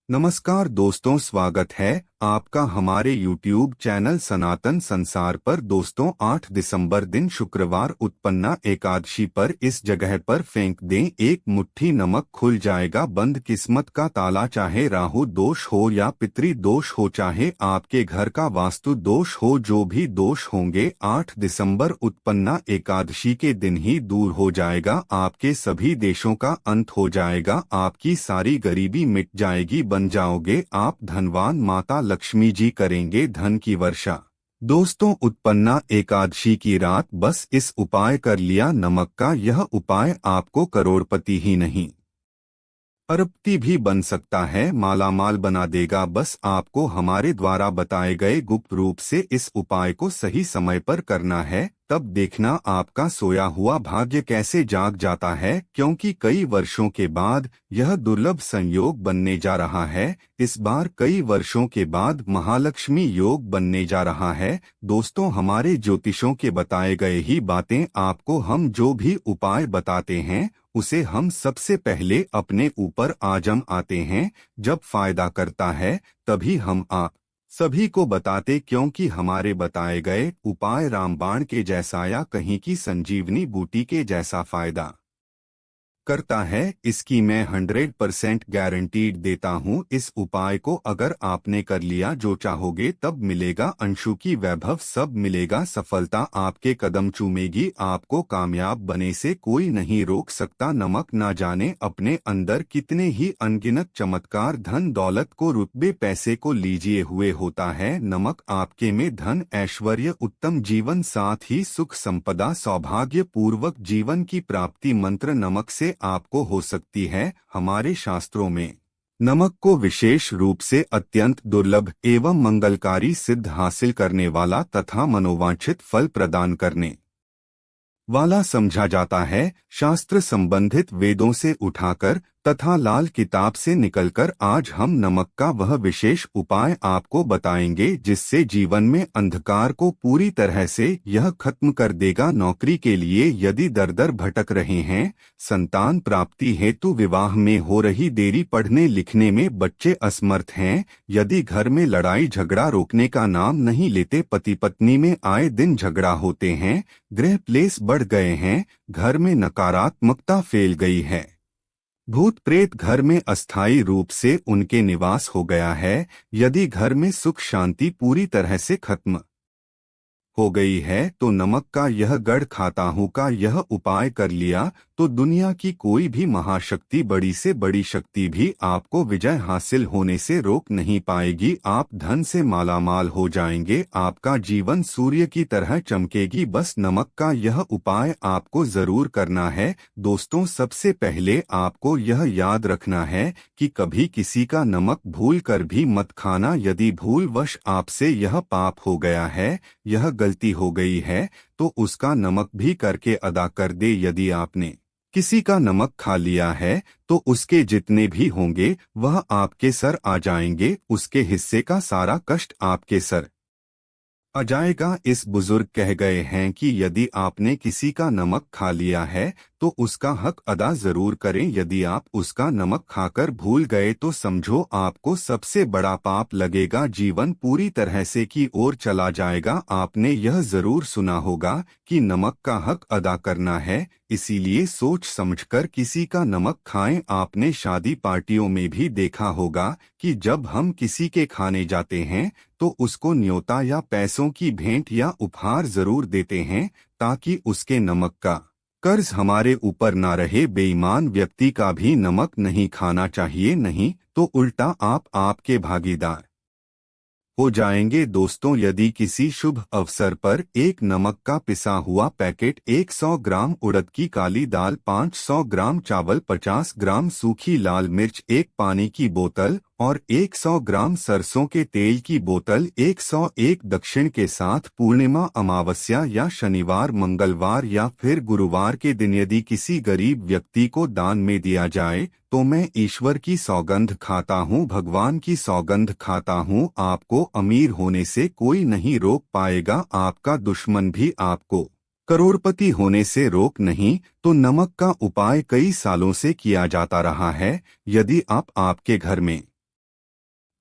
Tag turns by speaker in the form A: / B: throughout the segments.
A: नमस्कार दोस्तों, स्वागत है आपका हमारे YouTube चैनल सनातन संसार पर। दोस्तों 8 दिसंबर दिन शुक्रवार उत्पन्ना एकादशी पर इस जगह पर फेंक दें एक मुट्ठी नमक, खुल जाएगा बंद किस्मत का ताला। चाहे राहु दोष हो या पितृ दोष हो, चाहे आपके घर का वास्तु दोष हो, जो भी दोष होंगे 8 दिसंबर उत्पन्ना एकादशी के दिन ही दूर हो जाएगा। आपके सभी देशों का अंत हो जाएगा, आपकी सारी गरीबी मिट जाएगी, बन जाओगे आप धनवान। माता लक्ष्मी जी करेंगे धन की वर्षा। दोस्तों उत्पन्ना एकादशी की रात बस इस उपाय कर लिया नमक का, यह उपाय आपको करोड़पति ही नहीं अरबपति भी बन सकता है, मालामाल बना देगा। बस आपको हमारे द्वारा बताए गए गुप्त रूप से इस उपाय को सही समय पर करना है, तब देखना आपका सोया हुआ भाग्य कैसे जाग जाता है। क्योंकि कई वर्षों के बाद यह दुर्लभ संयोग बनने जा रहा है। इस बार कई वर्षों के बाद महालक्ष्मी योग बनने जा रहा है। दोस्तों हमारे ज्योतिषों के बताए गए ही बातें आपको हम जो भी उपाय बताते हैं उसे हम सबसे पहले अपने ऊपर आजम आते हैं। जब फायदा करता है तभी हम आप सभी को बताते, क्योंकि हमारे बताए गए उपाय रामबाण के जैसा या कहीं की संजीवनी बूटी के जैसा फायदा करता है। इसकी मैं 100% गारंटीड देता हूँ। इस उपाय को अगर आपने कर लिया, जो चाहोगे तब मिलेगा, अंशु की वैभव सब मिलेगा, सफलता आपके कदम चूमेगी, आपको कामयाब बने से कोई नहीं रोक सकता। नमक ना जाने अपने अंदर कितने ही अनगिनत चमत्कार धन दौलत को, रुतबे पैसे को लीजिए हुए होता है। नमक आपके में धन ऐश्वर्य, उत्तम जीवन, साथ ही सुख संपदा, सौभाग्य पूर्वक जीवन की प्राप्ति मंत्र नमक से आपको हो सकती है। हमारे शास्त्रों में नमक को विशेष रूप से अत्यंत दुर्लभ एवं मंगलकारी सिद्ध हासिल करने वाला तथा मनोवांछित फल प्रदान करने वाला समझा जाता है। शास्त्र संबंधित वेदों से उठाकर तथा लाल किताब से निकलकर आज हम नमक का वह विशेष उपाय आपको बताएंगे जिससे जीवन में अंधकार को पूरी तरह से यह खत्म कर देगा। नौकरी के लिए यदि दर दर भटक रहे हैं, संतान प्राप्ति हेतु विवाह में हो रही देरी, पढ़ने लिखने में बच्चे असमर्थ हैं, यदि घर में लड़ाई झगड़ा रोकने का नाम नहीं लेते, पति पत्नी में आए दिन झगड़ा होते हैं, गृह क्लेश बढ़ गए हैं, घर में नकारात्मकता फैल गई है, भूत प्रेत घर में अस्थायी रूप से उनके निवास हो गया है, यदि घर में सुख शांति पूरी तरह से खत्म हो गई है, तो नमक का यह गढ़ खाता हूँ का यह उपाय कर लिया तो दुनिया की कोई भी महाशक्ति, बड़ी से बड़ी शक्ति भी आपको विजय हासिल होने से रोक नहीं पाएगी। आप धन से मालामाल हो जाएंगे, आपका जीवन सूर्य की तरह चमकेगी। बस नमक का यह उपाय आपको जरूर करना है। दोस्तों सबसे पहले आपको यह याद रखना है कि कभी किसी का नमक भूल कर भी मत खाना। यदि भूलवश आपसे यह पाप हो गया है, यह गलती हो गई है, तो उसका नमक भी करके अदा कर दे। यदि आपने किसी का नमक खा लिया है तो उसके जितने भी होंगे वह आपके सर आ जाएंगे, उसके हिस्से का सारा कष्ट आपके सर आ जाएगा। इस बुजुर्ग कह गए हैं कि यदि आपने किसी का नमक खा लिया है तो उसका हक अदा जरूर करें। यदि आप उसका नमक खाकर भूल गए तो समझो आपको सबसे बड़ा पाप लगेगा, जीवन पूरी तरह से की ओर चला जाएगा। आपने यह जरूर सुना होगा कि नमक का हक अदा करना है, इसीलिए सोच समझकर किसी का नमक खाएं। आपने शादी पार्टियों में भी देखा होगा कि जब हम किसी के खाने जाते हैं तो उसको न्योता या पैसों की भेंट या उपहार जरूर देते हैं, ताकि उसके नमक का कर्ज हमारे ऊपर ना रहे। बेईमान व्यक्ति का भी नमक नहीं खाना चाहिए, नहीं तो उल्टा आप आपके भागीदार हो जाएंगे। दोस्तों यदि किसी शुभ अवसर पर एक नमक का पिसा हुआ पैकेट, 100 ग्राम उड़द की काली दाल, 500 ग्राम चावल, 50 ग्राम सूखी लाल मिर्च, एक पानी की बोतल और 100 ग्राम सरसों के तेल की बोतल, 101 दक्षिण के साथ पूर्णिमा, अमावस्या या शनिवार, मंगलवार या फिर गुरुवार के दिन यदि किसी गरीब व्यक्ति को दान में दिया जाए तो मैं ईश्वर की सौगंध खाता हूँ, भगवान की सौगंध खाता हूँ, आपको अमीर होने से कोई नहीं रोक पाएगा। आपका दुश्मन भी आपको करोड़पति होने से रोक नहीं। तो नमक का उपाय कई सालों से किया जाता रहा है। यदि आप आपके घर में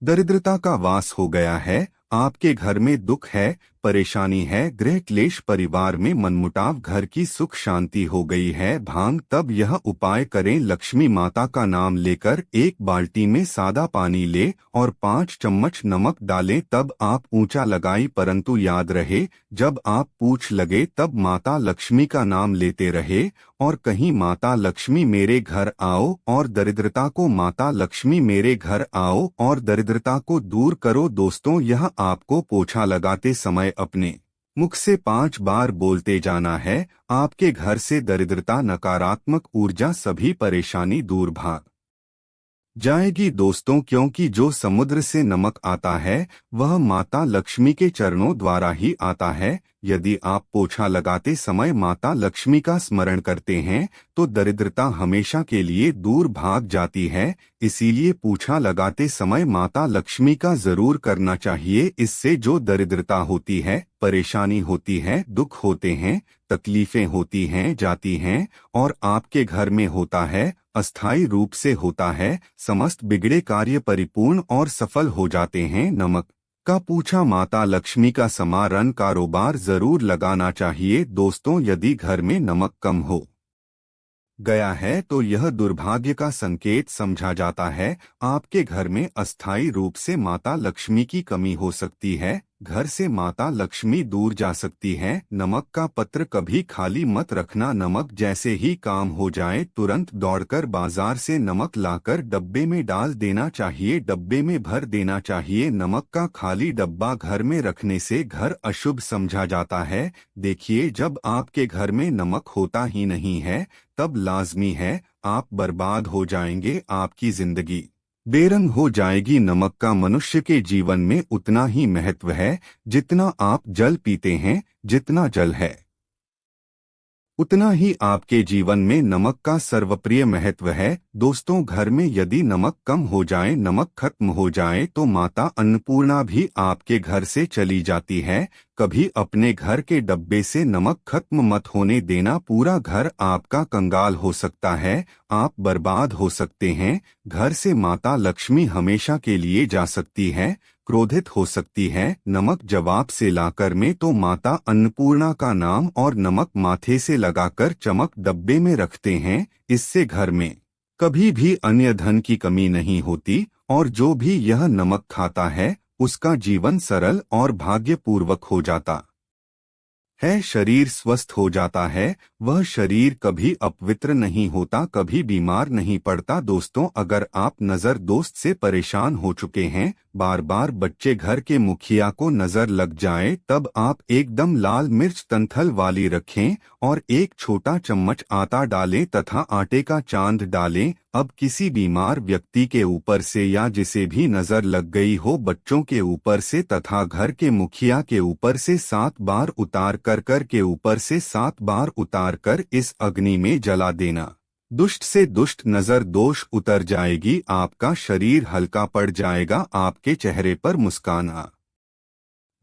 A: दरिद्रता का वास हो गया है, आपके घर में दुख है, परेशानी है, गृह क्लेश, परिवार में मनमुटाव, घर की सुख शांति हो गई है भांग, तब यह उपाय करें। लक्ष्मी माता का नाम लेकर एक बाल्टी में सादा पानी ले और 5 चम्मच नमक डालें, तब आप ऊंचा लगाई, परंतु याद रहे जब आप पूछ लगे तब माता लक्ष्मी का नाम लेते रहे और कहीं माता लक्ष्मी मेरे घर आओ और दरिद्रता को, माता लक्ष्मी मेरे घर आओ और दरिद्रता को दूर करो। दोस्तों, यह आपको पोछा लगाते समय अपने मुख से 5 बार बोलते जाना है। आपके घर से दरिद्रता, नकारात्मक ऊर्जा, सभी परेशानी दूर भाग जाएगी दोस्तों, क्योंकि जो समुद्र से नमक आता है वह माता लक्ष्मी के चरणों द्वारा ही आता है। यदि आप पोछा लगाते समय माता लक्ष्मी का स्मरण करते हैं तो दरिद्रता हमेशा के लिए दूर भाग जाती है। इसीलिए पोछा लगाते समय माता लक्ष्मी का जरूर करना चाहिए। इससे जो दरिद्रता होती है, परेशानी होती है, दुख होते हैं, तकलीफें होती हैं, जाती हैं और आपके घर में होता है, अस्थायी रूप से होता है, समस्त बिगड़े कार्य परिपूर्ण और सफल हो जाते हैं। नमक का पूछा माता लक्ष्मी का समारण कारोबार जरूर लगाना चाहिए। दोस्तों, यदि घर में नमक कम हो गया है तो यह दुर्भाग्य का संकेत समझा जाता है। आपके घर में अस्थायी रूप से माता लक्ष्मी की कमी हो सकती है, घर से माता लक्ष्मी दूर जा सकती है। नमक का पत्र कभी खाली मत रखना। नमक जैसे ही काम हो जाए तुरंत दौड़कर बाजार से नमक लाकर डब्बे में डाल देना चाहिए, डब्बे में भर देना चाहिए। नमक का खाली डब्बा घर में रखने से घर अशुभ समझा जाता है। देखिए, जब आपके घर में नमक होता ही नहीं है तब लाजमी है आप बर्बाद हो जाएंगे, आपकी जिंदगी बेरंग हो जाएगी। नमक का मनुष्य के जीवन में उतना ही महत्व है जितना आप जल पीते हैं। जितना जल है उतना ही आपके जीवन में नमक का सर्वप्रिय महत्व है। दोस्तों, घर में यदि नमक कम हो जाए, नमक खत्म हो जाए तो माता अन्नपूर्णा भी आपके घर से चली जाती है। कभी अपने घर के डब्बे से नमक खत्म मत होने देना, पूरा घर आपका कंगाल हो सकता है, आप बर्बाद हो सकते हैं। घर से माता लक्ष्मी हमेशा के लिए जा सकती है, क्रोधित हो सकती है। नमक जवाब से लाकर में तो माता अन्नपूर्णा का नाम और नमक माथे से लगाकर चमक डब्बे में रखते हैं। इससे घर में कभी भी अन्य धन की कमी नहीं होती और जो भी यह नमक खाता है उसका जीवन सरल और भाग्यपूर्वक हो जाता है, शरीर स्वस्थ हो जाता है, वह शरीर कभी अपवित्र नहीं होता, कभी बीमार नहीं पड़ता। दोस्तों, अगर आप नजर दोस्त से परेशान हो चुके हैं, बार बार बच्चे घर के मुखिया को नजर लग जाए, तब आप एकदम लाल मिर्च तंथल वाली रखें और एक छोटा चम्मच आटा डालें तथा आटे का चांद डालें। अब किसी बीमार व्यक्ति के ऊपर से या जिसे भी नजर लग गई हो, बच्चों के ऊपर से तथा घर के मुखिया के ऊपर से 7 बार उतार कर के ऊपर से 7 बार उतार कर इस अग्नि में जला देना। दुष्ट से दुष्ट नजर दोष उतर जाएगी, आपका शरीर हल्का पड़ जाएगा, आपके चेहरे पर मुस्कान आ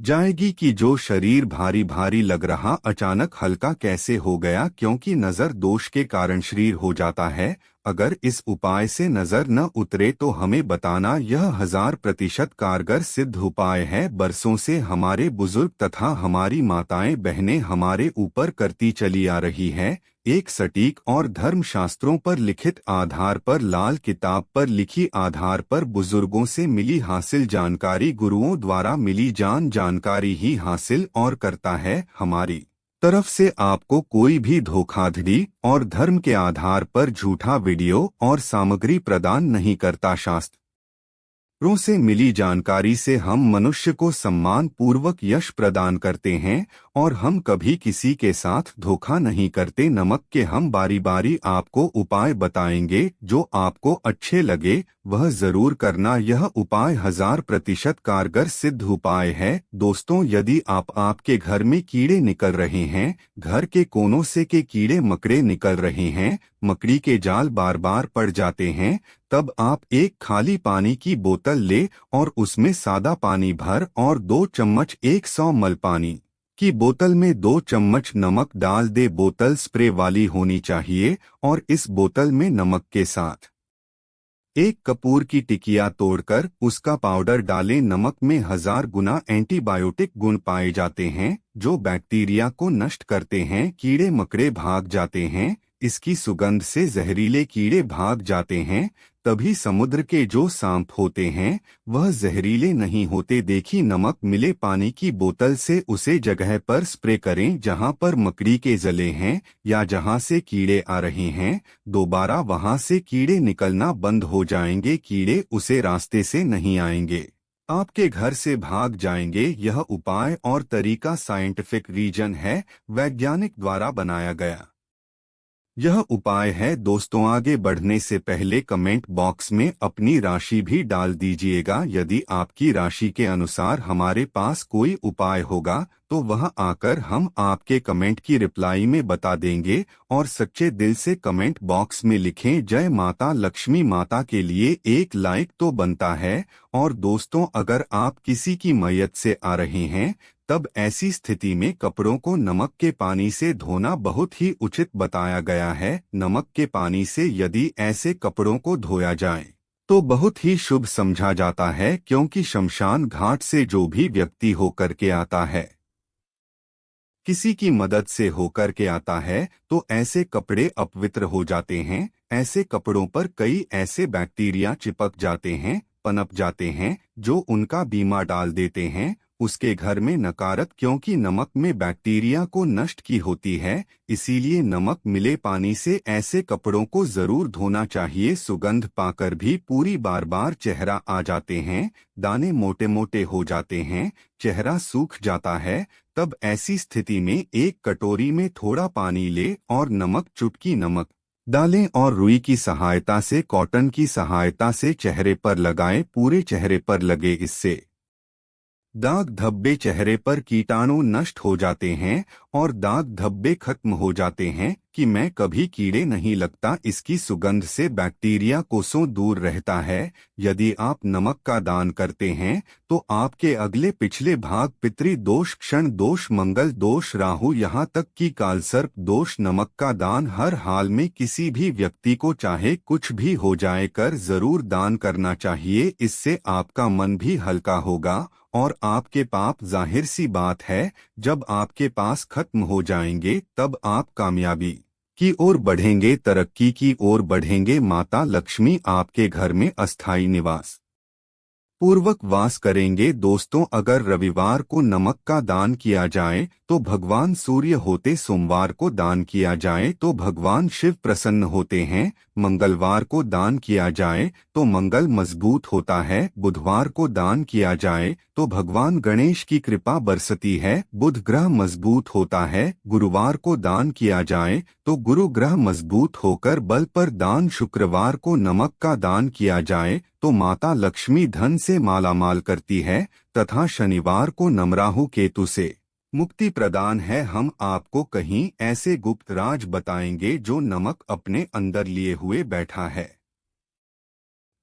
A: जाएगी कि जो शरीर भारी भारी लग रहा अचानक हल्का कैसे हो गया, क्योंकि नजर दोष के कारण शरीर हो जाता है। अगर इस उपाय से नजर न उतरे तो हमें बताना, यह 1000% कारगर सिद्ध उपाय है। बरसों से हमारे बुजुर्ग तथा हमारी माताएं बहनें हमारे ऊपर करती चली आ रही है। एक सटीक और धर्मशास्त्रों पर लिखित आधार पर, लाल किताब पर लिखी आधार पर, बुजुर्गों से मिली हासिल जानकारी, गुरुओं द्वारा मिली जानकारी ही हासिल और करता है। हमारी तरफ से आपको कोई भी धोखाधड़ी और धर्म के आधार पर झूठा वीडियो और सामग्री प्रदान नहीं करता। शास्त्रों से मिली जानकारी से हम मनुष्य को सम्मान पूर्वक यश प्रदान करते हैं और हम कभी किसी के साथ धोखा नहीं करते। नमक के हम बारी बारी आपको उपाय बताएंगे, जो आपको अच्छे लगे वह जरूर करना। यह उपाय 1000% कारगर सिद्ध उपाय है। दोस्तों, यदि आपके घर में कीड़े निकल रहे हैं, घर के कोनों से के कीड़े मकड़े निकल रहे हैं, मकड़ी के जाल बार बार पड़ जाते हैं, तब आप एक खाली पानी की बोतल ले और उसमें सादा पानी भर और 2 चम्मच 100 ml पानी की बोतल में 2 चम्मच नमक डाल दे। बोतल स्प्रे वाली होनी चाहिए और इस बोतल में नमक के साथ एक कपूर की टिकिया तोड़कर उसका पाउडर डालें। नमक में 1000 गुना एंटीबायोटिक गुण पाए जाते हैं जो बैक्टीरिया को नष्ट करते हैं। कीड़े मकड़े भाग जाते हैं, इसकी सुगंध से जहरीले कीड़े भाग जाते हैं। तभी समुद्र के जो सांप होते हैं वह जहरीले नहीं होते। देखी, नमक मिले पानी की बोतल से उसे जगह पर स्प्रे करें जहां पर मकड़ी के जले हैं या जहां से कीड़े आ रहे हैं। दोबारा वहां से कीड़े निकलना बंद हो जाएंगे, कीड़े उसे रास्ते से नहीं आएंगे, आपके घर से भाग जाएंगे। यह उपाय और तरीका साइंटिफिक रीजन है, वैज्ञानिक द्वारा बनाया गया यह उपाय है। दोस्तों, आगे बढ़ने से पहले कमेंट बॉक्स में अपनी राशि भी डाल दीजिएगा। यदि आपकी राशि के अनुसार हमारे पास कोई उपाय होगा तो वह आकर हम आपके कमेंट की रिप्लाई में बता देंगे। और सच्चे दिल से कमेंट बॉक्स में लिखें जय माता लक्ष्मी माता के लिए एक लाइक तो बनता है। और दोस्तों, अगर आप किसी की मैयत से आ रहे हैं तब ऐसी स्थिति में कपड़ों को नमक के पानी से धोना बहुत ही उचित बताया गया है। नमक के पानी से यदि ऐसे कपड़ों को धोया जाए तो बहुत ही शुभ समझा जाता है, क्योंकि शमशान घाट से जो भी व्यक्ति होकर के आता है, किसी की मदद से होकर के आता है, तो ऐसे कपड़े अपवित्र हो जाते हैं। ऐसे कपड़ों पर कई ऐसे बैक्टीरिया चिपक जाते हैं, पनप जाते हैं, जो उनका बीमा डाल देते हैं उसके घर में नकारत, क्योंकि नमक में बैक्टीरिया को नष्ट की होती है। इसीलिए नमक मिले पानी से ऐसे कपड़ों को जरूर धोना चाहिए। सुगंध पाकर भी पूरी बार बार चेहरा आ जाते हैं, दाने मोटे मोटे हो जाते हैं, चेहरा सूख जाता है। तब ऐसी स्थिति में एक कटोरी में थोड़ा पानी ले और नमक, चुटकी नमक डालें और रुई की सहायता से, कॉटन की सहायता से चेहरे पर लगाएं। पूरे चेहरे पर लगे, इससे दाग धब्बे, चेहरे पर कीटाणु नष्ट हो जाते हैं और दाग धब्बे खत्म हो जाते हैं। कि मैं कभी कीड़े नहीं लगता, इसकी सुगंध से बैक्टीरिया कोसों दूर रहता है। यदि आप नमक का दान करते हैं तो आपके अगले पिछले भाग, पितृ दोष, क्षण दोष, मंगल दोष, राहु, यहाँ तक कि कालसर्प दोष, नमक का दान हर हाल में किसी भी व्यक्ति को चाहे कुछ भी हो जाए कर जरूर दान करना चाहिए। इससे आपका मन भी हल्का होगा और आपके पाप, जाहिर सी बात है, जब आपके पास खत्म हो जाएंगे तब आप कामयाबी की ओर बढ़ेंगे, तरक्की की ओर बढ़ेंगे। माता लक्ष्मी आपके घर में अस्थायी निवास पूर्वक वास करेंगे। दोस्तों, अगर रविवार को नमक का दान किया जाए तो भगवान सूर्य होते, सोमवार को दान किया जाए तो भगवान शिव प्रसन्न होते हैं, मंगलवार को दान किया जाए तो मंगल मजबूत होता है, बुधवार को दान किया जाए तो भगवान गणेश की कृपा बरसती है, बुध ग्रह मजबूत होता है, गुरुवार को दान किया जाए तो गुरु ग्रह मजबूत होकर बल पर दान, शुक्रवार को नमक का दान किया जाए तो माता लक्ष्मी धन से मालामाल करती है, तथा शनिवार को नमराहु केतु से मुक्ति प्रदान है। हम आपको कहीं ऐसे गुप्त राज बताएंगे जो नमक अपने अंदर लिए हुए बैठा है।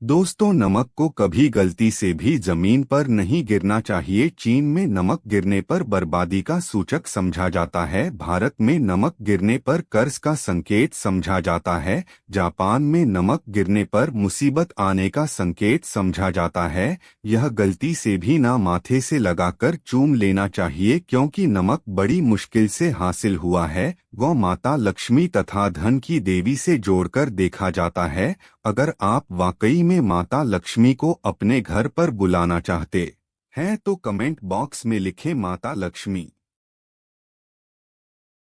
A: दोस्तों, नमक को कभी गलती से भी जमीन पर नहीं गिरना चाहिए। चीन में नमक गिरने पर बर्बादी का सूचक समझा जाता है, भारत में नमक गिरने पर कर्ज का संकेत समझा जाता है, जापान में नमक गिरने पर मुसीबत आने का संकेत समझा जाता है। यह गलती से भी ना माथे से लगाकर चूम लेना चाहिए, क्योंकि नमक बड़ी मुश्किल से हासिल हुआ है। गौ माता लक्ष्मी तथा धन की देवी से जोड़कर देखा जाता है। अगर आप वाकई में माता लक्ष्मी को अपने घर पर बुलाना चाहते हैं तो कमेंट बॉक्स में लिखें माता लक्ष्मी।